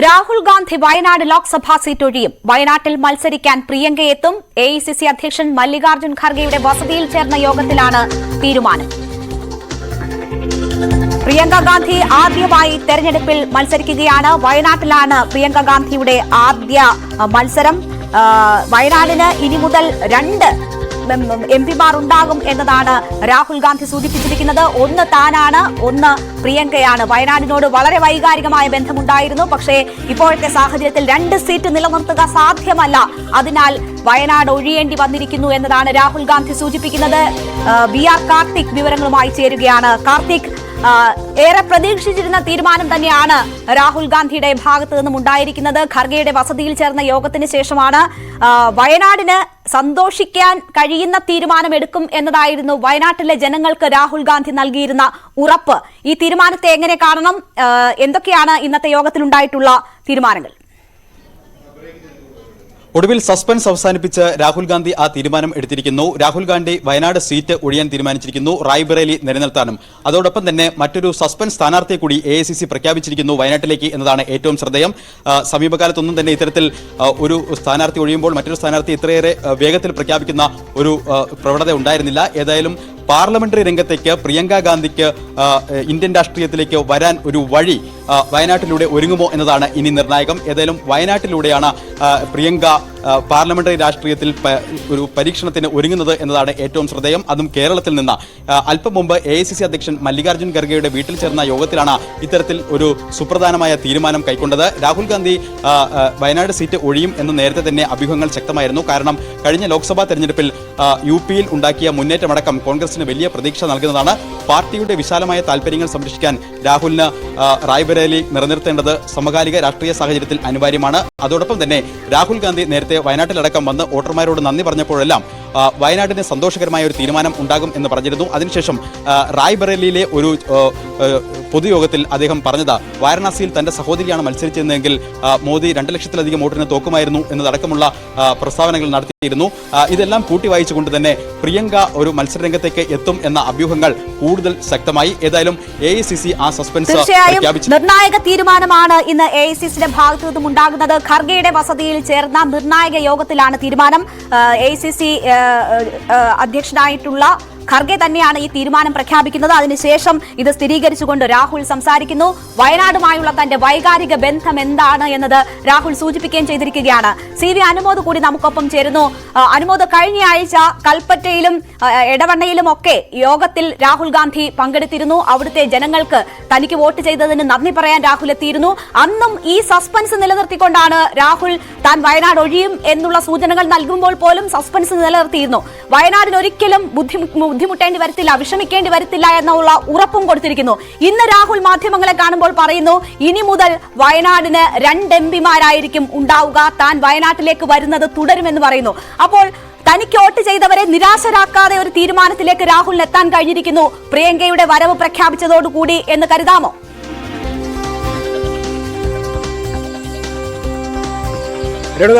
Rahul Gandhi Wayanad Lok Sabha seat ഒഴിയും. വയനാട്ടിൽ മത്സരിക്കാൻ പ്രിയങ്കയെത്തും. AICC അധ്യക്ഷൻ മല്ലികാർജ്ജുൻ ഖർഗെയുടെ വസതിയിൽ ചേർന്ന യോഗത്തിലാണ് തീരുമാനം. പ്രിയങ്ക ഗാന്ധി ആദ്യമായി തെരഞ്ഞെടുപ്പിൽ മത്സരിക്കുകയാണ്. വയനാട്ടിലാണ് പ്രിയങ്ക ഗാന്ധിയുടെ ആദ്യ മത്സരം. വയനാടിന് ഇനി മുതൽ 2 MP-മാർ ഉണ്ടാകും എന്നതാണ് രാഹുൽ ഗാന്ധി സൂചിപ്പിച്ചിരിക്കുന്നത്. ഒന്ന് താനാണ്, ഒന്ന് പ്രിയങ്കയാണ്. വയനാടിനോട് വളരെ വൈകാരികമായ ബന്ധമുണ്ടായിരുന്നു. പക്ഷേ ഇപ്പോഴത്തെ സാഹചര്യത്തിൽ 2 സീറ്റ് നിലനിർത്തുക സാധ്യമല്ല. അതിനാൽ വയനാട് ഒഴിയേണ്ടി വന്നിരിക്കുന്നു എന്നതാണ് രാഹുൽ ഗാന്ധി സൂചിപ്പിക്കുന്നത്. VR കാർത്തിക് വിവരങ്ങളുമായി ചേരുകയാണ്. കാർത്തിക്, ഏറെ പ്രതീക്ഷിച്ചിരുന്ന തീരുമാനം തന്നെയാണ് രാഹുൽ ഗാന്ധിയുടെ ഭാഗത്തു നിന്നും ഉണ്ടായിരിക്കുന്നത്. ഖർഗെയുടെ വസതിയിൽ ചേർന്ന യോഗത്തിന് ശേഷമാണ് വയനാടിന് സന്തോഷിക്കാൻ കഴിയുന്ന തീരുമാനമെടുക്കും എന്നതായിരുന്നു വയനാട്ടിലെ ജനങ്ങൾക്ക് രാഹുൽ ഗാന്ധി നൽകിയിരുന്ന ഉറപ്പ്. ഈ തീരുമാനത്തെ എങ്ങനെ കാണണം? എന്തൊക്കെയാണ് ഇന്നത്തെ യോഗത്തിലുണ്ടായിട്ടുള്ള തീരുമാനങ്ങൾ? ഒടുവിൽ സസ്പെൻസ് അവസാനിപ്പിച്ച് രാഹുൽ ഗാന്ധി ആ തീരുമാനം എടുത്തിരിക്കുന്നു. രാഹുൽ ഗാന്ധി വയനാട് സീറ്റ് ഒഴിയാൻ തീരുമാനിച്ചിരിക്കുന്നു, റായ്ബറേലി നിലനിർത്താനും. അതോടൊപ്പം തന്നെ മറ്റൊരു സസ്പെൻസ് സ്ഥാനാർത്ഥിയെ കൂടി AICC പ്രഖ്യാപിച്ചിരിക്കുന്നു വയനാട്ടിലേക്ക് എന്നതാണ് ഏറ്റവും ശ്രദ്ധേയം. സമീപകാലത്തൊന്നും തന്നെ ഇത്തരത്തിൽ ഒരു സ്ഥാനാർത്ഥി ഒഴിയുമ്പോൾ മറ്റൊരു സ്ഥാനാർത്ഥി ഇത്രയേറെ വേഗത്തിൽ പ്രഖ്യാപിക്കുന്ന ഒരു പ്രവണത ഉണ്ടായിരുന്നില്ല. ഏതായാലും പാർലമെന്ററി രംഗത്തേക്ക് പ്രിയങ്ക ഗാന്ധിക്ക് ഇന്ത്യൻ രാഷ്ട്രീയത്തിലേക്ക് വരാൻ ഒരു വഴി വയനാട്ടിലൂടെ ഒരുങ്ങുമോ എന്നതാണ് ഇനി നിർണായകം. ഏതായാലും വയനാട്ടിലൂടെയാണ് പ്രിയങ്ക പാർലമെന്ററി രാഷ്ട്രീയത്തിൽ ഒരു പരീക്ഷണത്തിന് ഒരുങ്ങുന്നത് എന്നതാണ് ഏറ്റവും ശ്രദ്ധേയം. അതും കേരളത്തിൽ നിന്ന്. അല്പം മുമ്പ് AICC അധ്യക്ഷൻ മല്ലികാർജ്ജുൻ ഖർഗെയുടെ വീട്ടിൽ ചേർന്ന യോഗത്തിലാണ് ഇത്തരത്തിൽ ഒരു സുപ്രധാനമായ തീരുമാനം കൈക്കൊണ്ടത്. രാഹുൽ ഗാന്ധി വയനാട് സീറ്റ് ഒഴിയും എന്ന് നേരത്തെ തന്നെ അഭ്യൂഹങ്ങൾ ശക്തമായിരുന്നു. കാരണം കഴിഞ്ഞ ലോക്സഭാ തെരഞ്ഞെടുപ്പിൽ UP-യിൽ ഉണ്ടാക്കിയ മുന്നേറ്റമടക്കം കോൺഗ്രസിന് വലിയ പ്രതീക്ഷ നൽകുന്നതാണ്. പാർട്ടിയുടെ വിശാലമായ താൽപര്യങ്ങൾ സംരക്ഷിക്കാൻ രാഹുലിന് റായ്ബറേലി നിലനിർത്തേണ്ടത് സമകാലിക രാഷ്ട്രീയ സാഹചര്യത്തിൽ അനിവാര്യമാണ്. അതോടൊപ്പം തന്നെ രാഹുൽ ഗാന്ധി നേരത്തെ വയനാട്ടിലടക്കം വന്ന് വോട്ടർമാരോട് നന്ദി പറഞ്ഞപ്പോഴെല്ലാം വയനാടിന് സന്തോഷകരമായ ഒരു തീരുമാനം ഉണ്ടാകും എന്ന് പറഞ്ഞിരുന്നു. അതിനുശേഷം റായ്ബറേലിയിലെ ഒരു പൊതുയോഗത്തിൽ അദ്ദേഹം പറഞ്ഞത് വാരണാസിയിൽ തന്റെ സഹോദരിയാണ് മത്സരിച്ചതെങ്കിൽ മോദി 2 ലക്ഷത്തിലധികം വോട്ടിന് തോക്കുമായിരുന്നു എന്നതടക്കമുള്ള പ്രസ്താവനകൾ നടത്തിയിരുന്നു. ഇതെല്ലാം കൂട്ടി വായിച്ചുകൊണ്ട് തന്നെ പ്രിയങ്ക ഒരു മത്സരരംഗത്തേക്ക് എത്തും എന്ന അഭ്യൂഹങ്ങൾ കൂടുതൽ ശക്തമായി. ഏതായാലും AICC ആ സസ്പെൻസ് പ്രഖ്യാപിച്ചു. നിർണായക തീരുമാനമാണ് ഇന്ന് AICCയുടെ ഭാഗത്തു നിന്നും ഉണ്ടാകുന്നത്. ഖർഗെയുടെ വസതിയിൽ ചേർന്ന നിർണായക യോഗത്തിലാണ് തീരുമാനം. AICC അധ്യക്ഷനായിട്ടുള്ള ഖർഗെ തന്നെയാണ് ഈ തീരുമാനം പ്രഖ്യാപിക്കുന്നത്. അതിനുശേഷം ഇത് സ്ഥിരീകരിച്ചുകൊണ്ട് രാഹുൽ സംസാരിക്കുന്നു. വയനാടുമായുള്ള തന്റെ വൈകാരിക ബന്ധം എന്താണ് എന്നത് രാഹുൽ സൂചിപ്പിക്കുകയും ചെയ്തിരിക്കുകയാണ്. CV അനുമോദ് കൂടി നമുക്കൊപ്പം ചേരുന്നു. അനുമോദ്, കഴിഞ്ഞ ആഴ്ച കൽപ്പറ്റയിലും എടവണ്ണയിലും ഒക്കെ യോഗത്തിൽ രാഹുൽ ഗാന്ധി പങ്കെടുത്തിരുന്നു. അവിടുത്തെ ജനങ്ങൾക്ക് തനിക്ക് വോട്ട് ചെയ്തതിന് നന്ദി പറയാൻ രാഹുൽ എത്തിയിരുന്നു. അന്നും ഈ സസ്പെൻസ് നിലനിർത്തിക്കൊണ്ടാണ് രാഹുൽ താൻ വയനാട് ഒഴിയും എന്നുള്ള സൂചനകൾ നൽകുമ്പോൾ പോലും സസ്പെൻസ് നിലനിർത്തിയിരുന്നു. വയനാടിന് ഒരിക്കലും ബുദ്ധിമുട്ടേണ്ടി വരത്തില്ല, വിഷമിക്കേണ്ടി വരത്തില്ല എന്നുള്ള ഉറപ്പും കൊടുത്തിരിക്കുന്നു. ഇന്ന് രാഹുൽ മാധ്യമങ്ങളെ കാണുമ്പോൾ പറയുന്നു, ഇനി മുതൽ വയനാടിന് 2 MP-മാരായിരിക്കും ഉണ്ടാവുക, താൻ വയനാട്ടിലേക്ക് വരുന്നത് തുടരുമെന്ന് പറയുന്നു. അപ്പോൾ തനിക്ക് വോട്ട് ചെയ്തവരെ നിരാശരാക്കാതെ ഒരു തീരുമാനത്തിലേക്ക് രാഹുലിന് എത്താൻ കഴിഞ്ഞിരിക്കുന്നു പ്രിയങ്കയുടെ വരവ് പ്രഖ്യാപിച്ചതോടുകൂടി എന്ന് കരുതാമോ?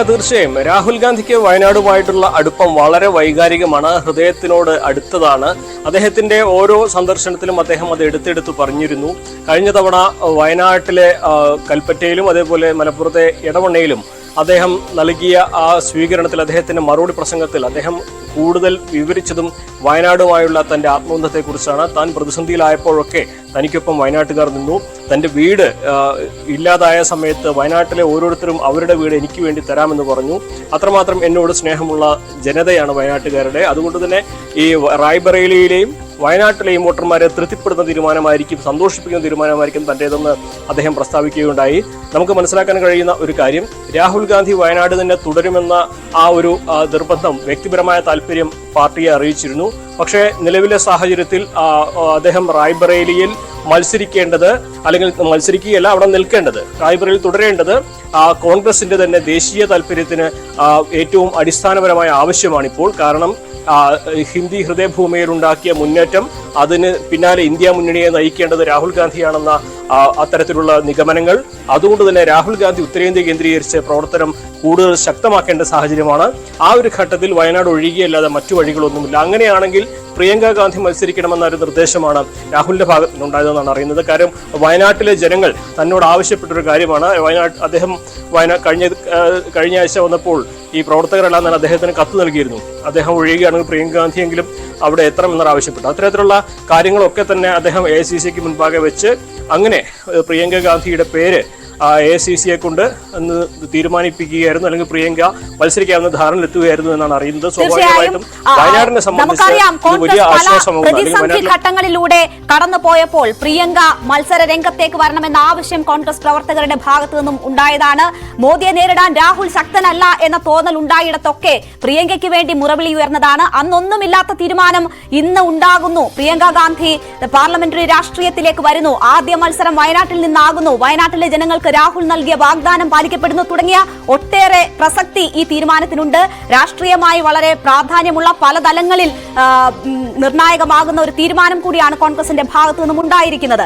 തീർച്ചയായും രാഹുൽ ഗാന്ധിക്ക് വയനാടുമായിട്ടുള്ള അടുപ്പം വളരെ വൈകാരികമാണ്, ഹൃദയത്തിനോട് അടുത്തതാണ്. അദ്ദേഹത്തിന്റെ ഓരോ സന്ദർശനത്തിലും അദ്ദേഹം അത് എടുത്തെടുത്ത് പറഞ്ഞിരുന്നു. കഴിഞ്ഞ തവണ വയനാട്ടിലെ കൽപ്പറ്റയിലും അതേപോലെ മലപ്പുറത്തെ എടവണ്ണയിലും അദ്ദേഹം നൽകിയ ആ സ്വീകരണത്തിൽ, അദ്ദേഹത്തിന്റെ മറുപടി പ്രസംഗത്തിൽ അദ്ദേഹം കൂടുതൽ വിവരിച്ചതും വയനാടുമായുള്ള തന്റെ ആത്മബന്ധത്തെക്കുറിച്ചാണ്. താൻ പ്രതിസന്ധിയിലായപ്പോഴൊക്കെ തനിക്കൊപ്പം വയനാട്ടുകാർ നിന്നു. തന്റെ വീട് ഇല്ലാതായ സമയത്ത് വയനാട്ടിലെ ഓരോരുത്തരും അവരുടെ വീട് എനിക്ക് വേണ്ടി തരാമെന്ന് പറഞ്ഞു. അത്രമാത്രം എന്നോട് സ്നേഹമുള്ള ജനതയാണ് വയനാട്ടുകാരുടെ. അതുകൊണ്ട് തന്നെ ഈ റായ്ബറേലിയിലെയും വയനാട്ടിലെയും വോട്ടർമാരെ തൃപ്തിപ്പെടുന്ന തീരുമാനമായിരിക്കും, സന്തോഷിപ്പിക്കുന്ന തീരുമാനമായിരിക്കും തന്റേതെന്ന് അദ്ദേഹം പ്രസ്താവിക്കുകയുണ്ടായി. നമുക്ക് മനസ്സിലാക്കാൻ കഴിയുന്ന ഒരു കാര്യം, രാഹുൽ ഗാന്ധി വയനാട് തന്നെ തുടരുമെന്ന ആ ഒരു നിർബന്ധം, വ്യക്തിപരമായ താല്പര്യം പാർട്ടിയെ അറിയിച്ചിരുന്നു. പക്ഷേ നിലവിലെ സാഹചര്യത്തിൽ അദ്ദേഹം റായ്ബറേലിയിൽ മത്സരിക്കേണ്ടത്, അല്ലെങ്കിൽ മത്സരിക്കുകയല്ല, അവിടെ നിൽക്കേണ്ടത്, റായ്ബറേലിയിൽ തുടരേണ്ടത് കോൺഗ്രസിന്റെ തന്നെ ദേശീയ താല്പര്യത്തിന് ഏറ്റവും അടിസ്ഥാനപരമായ ആവശ്യമാണിപ്പോൾ. കാരണം ഹിന്ദി ഹൃദയഭൂമിയിൽ ഉണ്ടാക്കിയ മുന്നേറ്റം, അതിന് പിന്നാലെ ഇന്ത്യ മുന്നണിയെ നയിക്കേണ്ടത് രാഹുൽ ഗാന്ധിയാണെന്ന അത്തരത്തിലുള്ള നിഗമനങ്ങൾ. അതുകൊണ്ട് തന്നെ രാഹുൽ ഗാന്ധി ഉത്തരേന്ത്യ കേന്ദ്രീകരിച്ച് പ്രവർത്തനം കൂടുതൽ ശക്തമാക്കേണ്ട സാഹചര്യമാണ്. ആ ഒരു ഘട്ടത്തിൽ വയനാട് ഒഴികെയല്ലാതെ മറ്റു വഴികളൊന്നുമില്ല. അങ്ങനെയാണെങ്കിൽ പ്രിയങ്ക ഗാന്ധി മത്സരിക്കണമെന്ന ഒരു നിർദ്ദേശമാണ് രാഹുലിന്റെ ഭാഗത്ത് നിന്നുണ്ടായതെന്നാണ് അറിയുന്നത്. കാര്യം വയനാട്ടിലെ ജനങ്ങൾ തന്നോട് ആവശ്യപ്പെട്ടൊരു കാര്യമാണ്. അദ്ദേഹം കഴിഞ്ഞ ആഴ്ച വന്നപ്പോൾ ഈ പ്രവർത്തകരെല്ലാം തന്നെ അദ്ദേഹത്തിന് കത്ത് നൽകിയിരുന്നു. അദ്ദേഹം ഒഴിയുകയാണെങ്കിൽ പ്രിയങ്ക ഗാന്ധിയെങ്കിലും അവിടെ എത്തണമെന്നാണ് ആവശ്യപ്പെട്ടു. അത്തരത്തിലുള്ള കാര്യങ്ങളൊക്കെ തന്നെ അദ്ദേഹം AICCക്ക് മുൻപാകെ വെച്ച് അങ്ങനെ പ്രിയങ്ക ഗാന്ധിയുടെ പേര് AICCയെ കൊണ്ട് അന്ന് തീരുമാനിപ്പിക്കുകയായിരുന്നു, അല്ലെങ്കിൽ പ്രിയങ്ക മത്സരിക്കാവുന്ന ധാരണയിലെത്തുകയായിരുന്നു എന്നാണ് അറിയുന്നത്. സ്വാഭാവികമായിട്ടും വയനാടിനെ സംബന്ധിച്ച് വലിയ പ്രതിസന്ധി ഘട്ടങ്ങളിലൂടെ കടന്നുപോയപ്പോൾ പ്രിയങ്ക മത്സര രംഗത്തേക്ക് വരണമെന്ന ആവശ്യം കോൺഗ്രസ് പ്രവർത്തകരുടെ ഭാഗത്തു നിന്നും ഉണ്ടായതാണ്. മോദിയെ നേരിടാൻ രാഹുൽ ശക്തനല്ല എന്ന തോന്നൽ ഉണ്ടായിടത്തൊക്കെ പ്രിയങ്കയ്ക്ക് വേണ്ടി മുറവിളി ഉയർന്നതാണ്. അന്നൊന്നുമില്ലാത്ത തീരുമാനം ഇന്ന് ഉണ്ടാകുന്നു. പ്രിയങ്ക ഗാന്ധി പാർലമെന്ററി രാഷ്ട്രീയത്തിലേക്ക് വരുന്നു. ആദ്യ മത്സരം വയനാട്ടിൽ നിന്നാകുന്നു. വയനാട്ടിലെ ജനങ്ങൾക്ക് രാഹുൽ നൽകിയ വാഗ്ദാനം പാലിക്കപ്പെടുന്നു തുടങ്ങിയ ഒട്ടേറെ പ്രസക്തി ഈ തീരുമാനത്തിനുണ്ട്. രാഷ്ട്രീയമായി വളരെ പ്രാധാന്യമുള്ള പല തലങ്ങളിൽ നിർണായകമാകുന്ന ഒരു തീരുമാനം കൂടിയാണ് കോൺഗ്രസിന്റെ ഭാഗത്തു നിന്നും ഉണ്ടായിരിക്കുന്നത്.